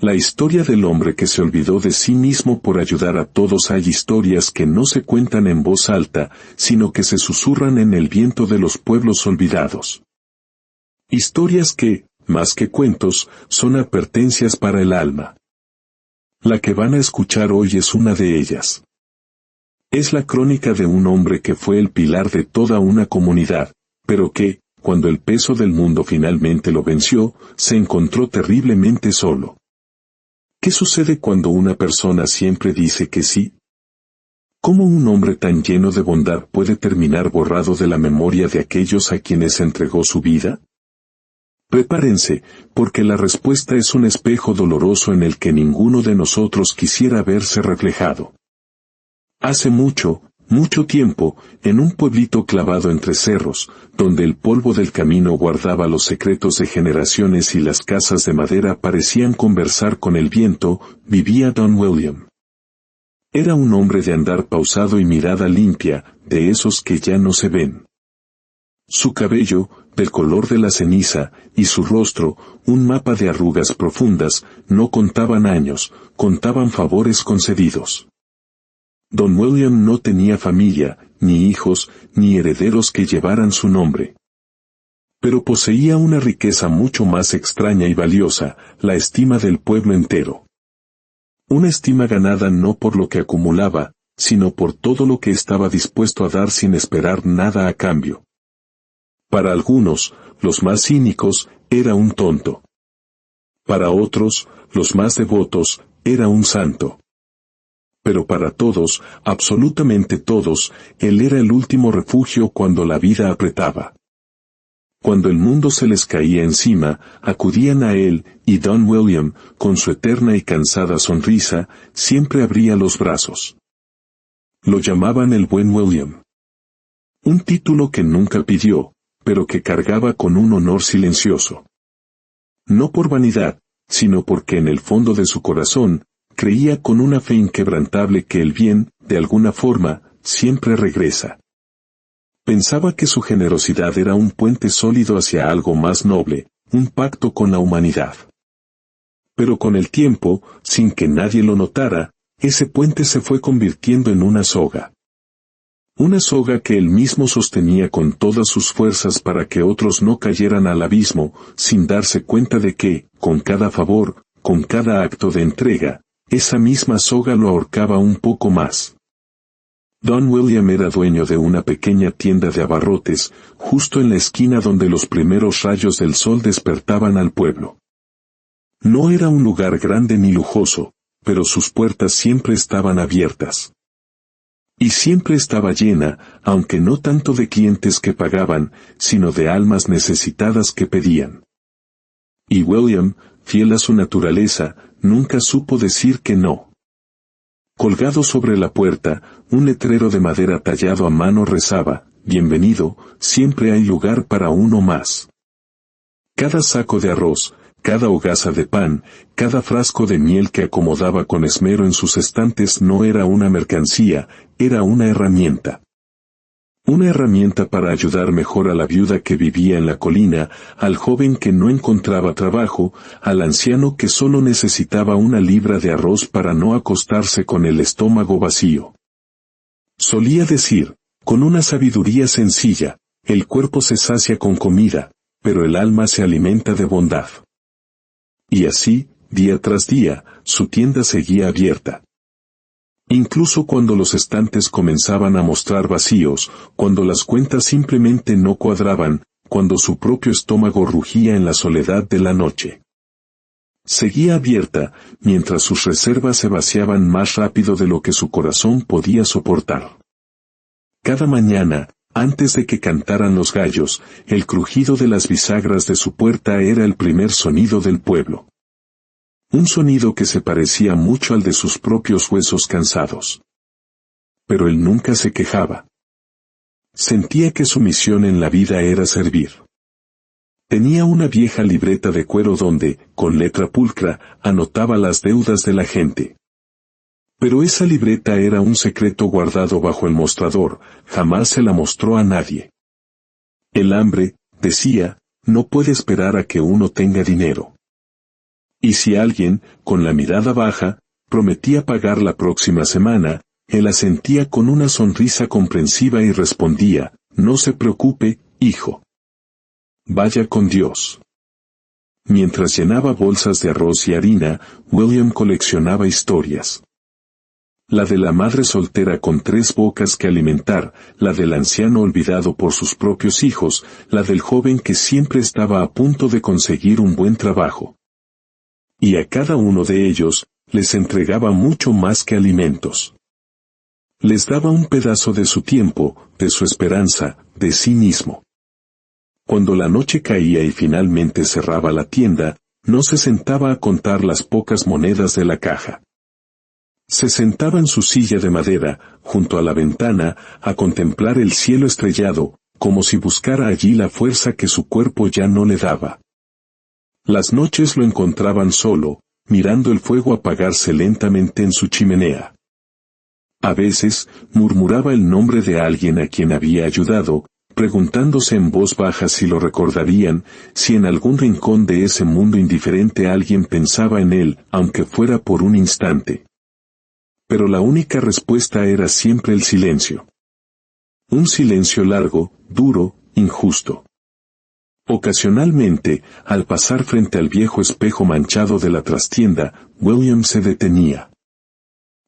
La historia del hombre que se olvidó de sí mismo por ayudar a todos. Hay historias que no se cuentan en voz alta, sino que se susurran en el viento de los pueblos olvidados. Historias que, más que cuentos, son advertencias para el alma. La que van a escuchar hoy es una de ellas. Es la crónica de un hombre que fue el pilar de toda una comunidad, pero que, cuando el peso del mundo finalmente lo venció, se encontró terriblemente solo. ¿Qué sucede cuando una persona siempre dice que sí? ¿Cómo un hombre tan lleno de bondad puede terminar borrado de la memoria de aquellos a quienes entregó su vida? Prepárense, porque la respuesta es un espejo doloroso en el que ninguno de nosotros quisiera verse reflejado. Hace mucho, mucho tiempo, en un pueblito clavado entre cerros, donde el polvo del camino guardaba los secretos de generaciones y las casas de madera parecían conversar con el viento, vivía Don William. Era un hombre de andar pausado y mirada limpia, de esos que ya no se ven. Su cabello, del color de la ceniza, y su rostro, un mapa de arrugas profundas, no contaban años, contaban favores concedidos. Don William no tenía familia, ni hijos, ni herederos que llevaran su nombre. Pero poseía una riqueza mucho más extraña y valiosa, la estima del pueblo entero. Una estima ganada no por lo que acumulaba, sino por todo lo que estaba dispuesto a dar sin esperar nada a cambio. Para algunos, los más cínicos, era un tonto. Para otros, los más devotos, era un santo. Pero para todos, absolutamente todos, él era el último refugio cuando la vida apretaba. Cuando el mundo se les caía encima, acudían a él, y Don William, con su eterna y cansada sonrisa, siempre abría los brazos. Lo llamaban el Buen William. Un título que nunca pidió, pero que cargaba con un honor silencioso. No por vanidad, sino porque en el fondo de su corazón, creía con una fe inquebrantable que el bien, de alguna forma, siempre regresa. Pensaba que su generosidad era un puente sólido hacia algo más noble, un pacto con la humanidad. Pero con el tiempo, sin que nadie lo notara, ese puente se fue convirtiendo en una soga. Una soga que él mismo sostenía con todas sus fuerzas para que otros no cayeran al abismo, sin darse cuenta de que, con cada favor, con cada acto de entrega, esa misma soga lo ahorcaba un poco más. Don William era dueño de una pequeña tienda de abarrotes, justo en la esquina donde los primeros rayos del sol despertaban al pueblo. No era un lugar grande ni lujoso, pero sus puertas siempre estaban abiertas. Y siempre estaba llena, aunque no tanto de clientes que pagaban, sino de almas necesitadas que pedían. Y William, fiel a su naturaleza, nunca supo decir que no. Colgado sobre la puerta, un letrero de madera tallado a mano rezaba: «Bienvenido, siempre hay lugar para uno más». Cada saco de arroz, cada hogaza de pan, cada frasco de miel que acomodaba con esmero en sus estantes no era una mercancía, era una herramienta. Una herramienta para ayudar mejor a la viuda que vivía en la colina, al joven que no encontraba trabajo, al anciano que solo necesitaba una libra de arroz para no acostarse con el estómago vacío. Solía decir, con una sabiduría sencilla, el cuerpo se sacia con comida, pero el alma se alimenta de bondad. Y así, día tras día, su tienda seguía abierta. Incluso cuando los estantes comenzaban a mostrar vacíos, cuando las cuentas simplemente no cuadraban, cuando su propio estómago rugía en la soledad de la noche. Seguía abierta, mientras sus reservas se vaciaban más rápido de lo que su corazón podía soportar. Cada mañana, antes de que cantaran los gallos, el crujido de las bisagras de su puerta era el primer sonido del pueblo. Un sonido que se parecía mucho al de sus propios huesos cansados. Pero él nunca se quejaba. Sentía que su misión en la vida era servir. Tenía una vieja libreta de cuero donde, con letra pulcra, anotaba las deudas de la gente. Pero esa libreta era un secreto guardado bajo el mostrador, jamás se la mostró a nadie. El hambre, decía, no puede esperar a que uno tenga dinero. Y si alguien, con la mirada baja, prometía pagar la próxima semana, él asentía con una sonrisa comprensiva y respondía, no se preocupe, hijo. Vaya con Dios. Mientras llenaba bolsas de arroz y harina, William coleccionaba historias. La de la madre soltera con 3 bocas que alimentar, la del anciano olvidado por sus propios hijos, la del joven que siempre estaba a punto de conseguir un buen trabajo. Y a cada uno de ellos, les entregaba mucho más que alimentos. Les daba un pedazo de su tiempo, de su esperanza, de sí mismo. Cuando la noche caía y finalmente cerraba la tienda, no se sentaba a contar las pocas monedas de la caja. Se sentaba en su silla de madera, junto a la ventana, a contemplar el cielo estrellado, como si buscara allí la fuerza que su cuerpo ya no le daba. Las noches lo encontraban solo, mirando el fuego apagarse lentamente en su chimenea. A veces, murmuraba el nombre de alguien a quien había ayudado, preguntándose en voz baja si lo recordarían, si en algún rincón de ese mundo indiferente alguien pensaba en él, aunque fuera por un instante. Pero la única respuesta era siempre el silencio. Un silencio largo, duro, injusto. Ocasionalmente, al pasar frente al viejo espejo manchado de la trastienda, William se detenía.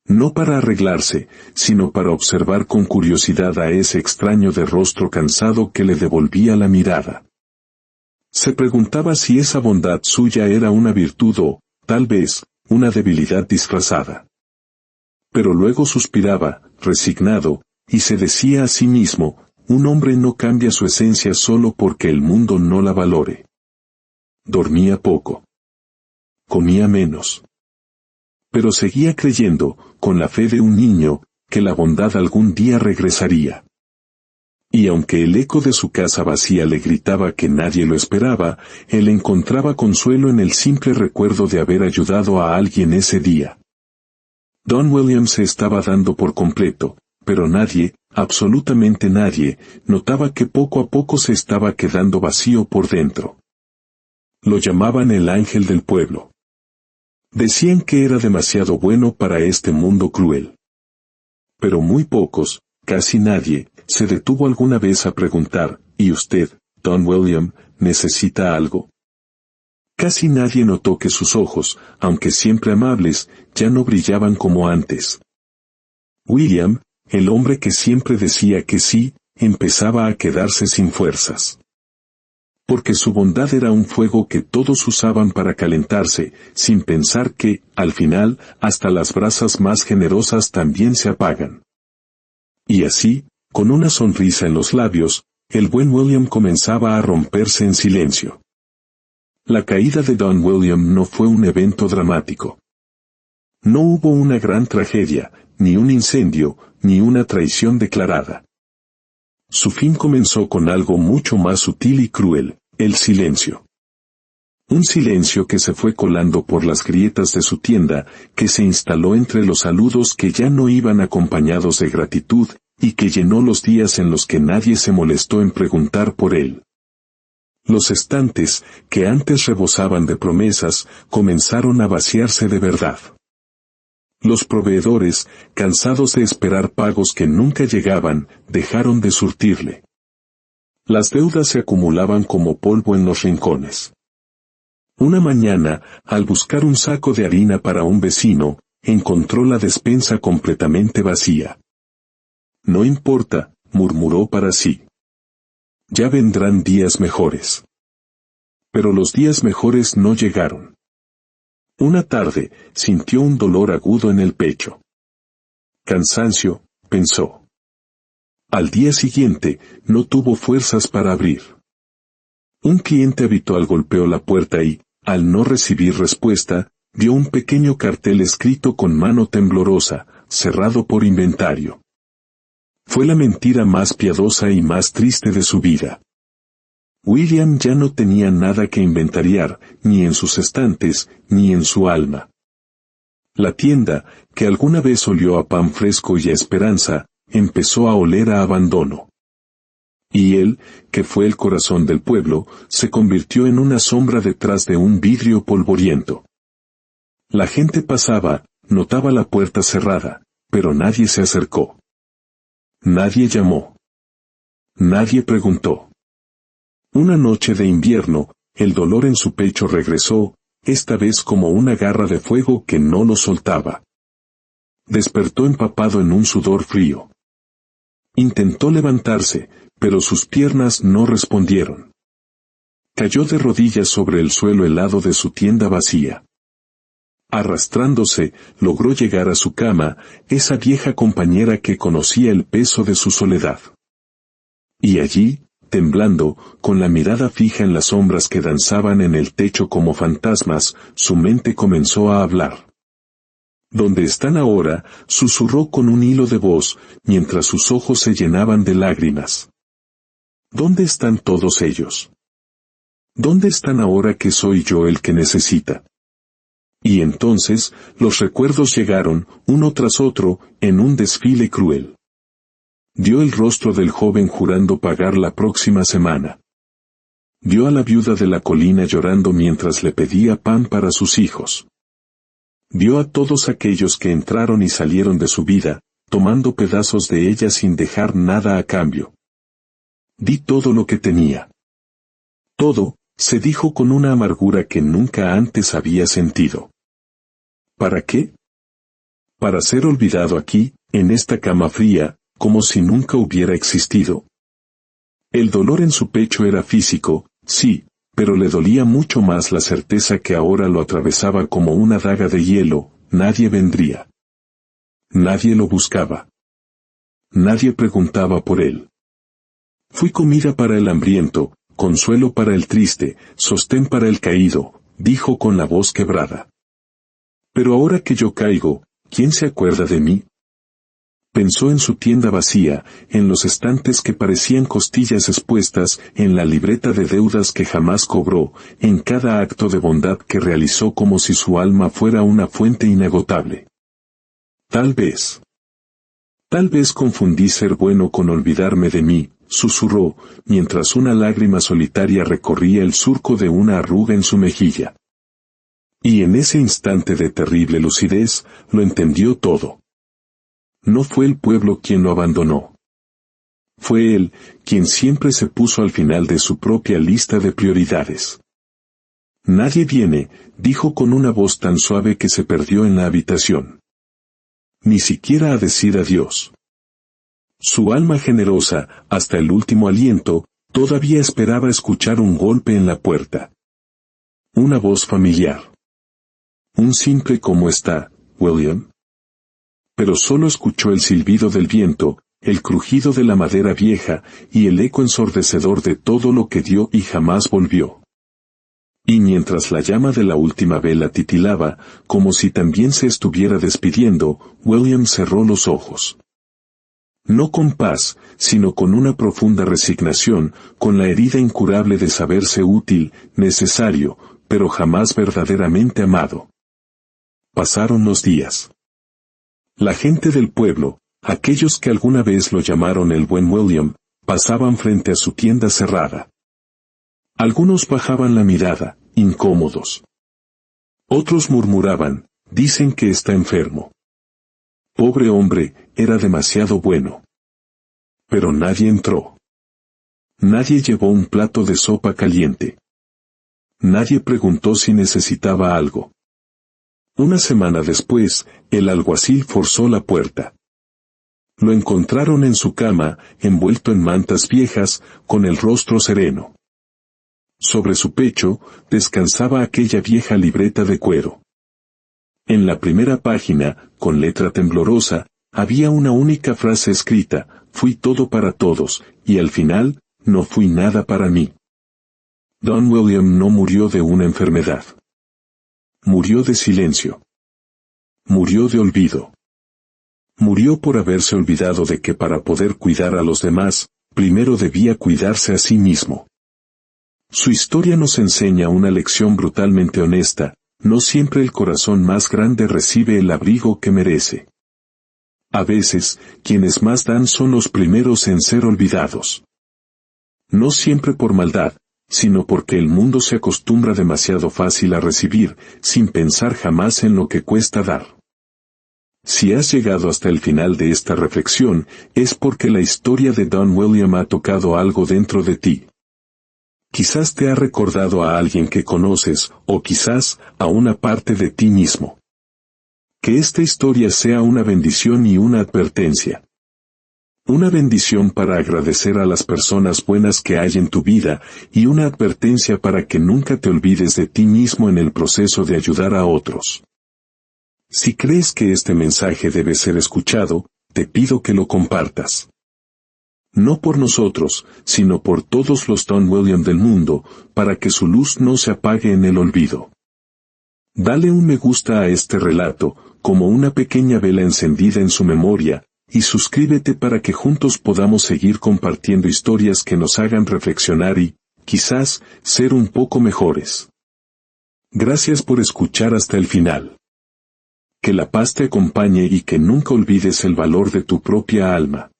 No para arreglarse, sino para observar con curiosidad a ese extraño de rostro cansado que le devolvía la mirada. Se preguntaba si esa bondad suya era una virtud o, tal vez, una debilidad disfrazada. Pero luego suspiraba, resignado, y se decía a sí mismo, un hombre no cambia su esencia solo porque el mundo no la valore. Dormía poco. Comía menos. Pero seguía creyendo, con la fe de un niño, que la bondad algún día regresaría. Y aunque el eco de su casa vacía le gritaba que nadie lo esperaba, él encontraba consuelo en el simple recuerdo de haber ayudado a alguien ese día. Don William se estaba dando por completo, pero nadie, absolutamente nadie, notaba que poco a poco se estaba quedando vacío por dentro. Lo llamaban el ángel del pueblo. Decían que era demasiado bueno para este mundo cruel. Pero muy pocos, casi nadie, se detuvo alguna vez a preguntar, ¿y usted, Don William, necesita algo? Casi nadie notó que sus ojos, aunque siempre amables, ya no brillaban como antes. William, el hombre que siempre decía que sí, empezaba a quedarse sin fuerzas. Porque su bondad era un fuego que todos usaban para calentarse, sin pensar que, al final, hasta las brasas más generosas también se apagan. Y así, con una sonrisa en los labios, el buen William comenzaba a romperse en silencio. La caída de Don William no fue un evento dramático. No hubo una gran tragedia, ni un incendio, ni una traición declarada. Su fin comenzó con algo mucho más sutil y cruel, el silencio. Un silencio que se fue colando por las grietas de su tienda, que se instaló entre los saludos que ya no iban acompañados de gratitud, y que llenó los días en los que nadie se molestó en preguntar por él. Los estantes, que antes rebosaban de promesas, comenzaron a vaciarse de verdad. Los proveedores, cansados de esperar pagos que nunca llegaban, dejaron de surtirle. Las deudas se acumulaban como polvo en los rincones. Una mañana, al buscar un saco de harina para un vecino, encontró la despensa completamente vacía. No importa, murmuró para sí. Ya vendrán días mejores. Pero los días mejores no llegaron. Una tarde, sintió un dolor agudo en el pecho. Cansancio, pensó. Al día siguiente, no tuvo fuerzas para abrir. Un cliente habitual golpeó la puerta y, al no recibir respuesta, vio un pequeño cartel escrito con mano temblorosa, cerrado por inventario. Fue la mentira más piadosa y más triste de su vida. William ya no tenía nada que inventariar, ni en sus estantes, ni en su alma. La tienda, que alguna vez olió a pan fresco y a esperanza, empezó a oler a abandono. Y él, que fue el corazón del pueblo, se convirtió en una sombra detrás de un vidrio polvoriento. La gente pasaba, notaba la puerta cerrada, pero nadie se acercó. Nadie llamó. Nadie preguntó. Una noche de invierno, el dolor en su pecho regresó, esta vez como una garra de fuego que no lo soltaba. Despertó empapado en un sudor frío. Intentó levantarse, pero sus piernas no respondieron. Cayó de rodillas sobre el suelo helado de su tienda vacía. Arrastrándose, logró llegar a su cama, esa vieja compañera que conocía el peso de su soledad. Y allí, temblando, con la mirada fija en las sombras que danzaban en el techo como fantasmas, su mente comenzó a hablar. ¿Dónde están ahora?, susurró con un hilo de voz, mientras sus ojos se llenaban de lágrimas. ¿Dónde están todos ellos? ¿Dónde están ahora que soy yo el que necesita? Y entonces, los recuerdos llegaron, uno tras otro, en un desfile cruel. Dio el rostro del joven jurando pagar la próxima semana. Vio a la viuda de la colina llorando mientras le pedía pan para sus hijos. Vio a todos aquellos que entraron y salieron de su vida, tomando pedazos de ella sin dejar nada a cambio. Di todo lo que tenía. Todo, se dijo con una amargura que nunca antes había sentido. ¿Para qué? Para ser olvidado aquí, en esta cama fría, como si nunca hubiera existido. El dolor en su pecho era físico, sí, pero le dolía mucho más la certeza que ahora lo atravesaba como una daga de hielo, nadie vendría. Nadie lo buscaba. Nadie preguntaba por él. Fui comida para el hambriento, consuelo para el triste, sostén para el caído, dijo con la voz quebrada. Pero ahora que yo caigo, ¿quién se acuerda de mí? Pensó en su tienda vacía, en los estantes que parecían costillas expuestas, en la libreta de deudas que jamás cobró, en cada acto de bondad que realizó como si su alma fuera una fuente inagotable. Tal vez confundí ser bueno con olvidarme de mí, susurró, mientras una lágrima solitaria recorría el surco de una arruga en su mejilla. Y en ese instante de terrible lucidez, lo entendió todo. No fue el pueblo quien lo abandonó. Fue él, quien siempre se puso al final de su propia lista de prioridades. Nadie viene, dijo con una voz tan suave que se perdió en la habitación. Ni siquiera a decir adiós. Su alma generosa, hasta el último aliento, todavía esperaba escuchar un golpe en la puerta. Una voz familiar. Un simple ¿cómo está, William? Pero solo escuchó el silbido del viento, el crujido de la madera vieja, y el eco ensordecedor de todo lo que dio y jamás volvió. Y mientras la llama de la última vela titilaba, como si también se estuviera despidiendo, William cerró los ojos. No con paz, sino con una profunda resignación, con la herida incurable de saberse útil, necesario, pero jamás verdaderamente amado. Pasaron los días. La gente del pueblo, aquellos que alguna vez lo llamaron el buen William, pasaban frente a su tienda cerrada. Algunos bajaban la mirada, incómodos. Otros murmuraban, dicen que está enfermo. Pobre hombre, era demasiado bueno. Pero nadie entró. Nadie llevó un plato de sopa caliente. Nadie preguntó si necesitaba algo. Una semana después, el alguacil forzó la puerta. Lo encontraron en su cama, envuelto en mantas viejas, con el rostro sereno. Sobre su pecho, descansaba aquella vieja libreta de cuero. En la primera página, con letra temblorosa, había una única frase escrita, fui todo para todos, y al final, no fui nada para mí. Don William no murió de una enfermedad. Murió de silencio. Murió de olvido. Murió por haberse olvidado de que para poder cuidar a los demás, primero debía cuidarse a sí mismo. Su historia nos enseña una lección brutalmente honesta, no siempre el corazón más grande recibe el abrigo que merece. A veces, quienes más dan son los primeros en ser olvidados. No siempre por maldad, sino porque el mundo se acostumbra demasiado fácil a recibir, sin pensar jamás en lo que cuesta dar. Si has llegado hasta el final de esta reflexión, es porque la historia de Don William ha tocado algo dentro de ti. Quizás te ha recordado a alguien que conoces, o quizás a una parte de ti mismo. Que esta historia sea una bendición y una advertencia. Una bendición para agradecer a las personas buenas que hay en tu vida, y una advertencia para que nunca te olvides de ti mismo en el proceso de ayudar a otros. Si crees que este mensaje debe ser escuchado, te pido que lo compartas. No por nosotros, sino por todos los Don William del mundo, para que su luz no se apague en el olvido. Dale un me gusta a este relato, como una pequeña vela encendida en su memoria, y suscríbete para que juntos podamos seguir compartiendo historias que nos hagan reflexionar y, quizás, ser un poco mejores. Gracias por escuchar hasta el final. Que la paz te acompañe y que nunca olvides el valor de tu propia alma.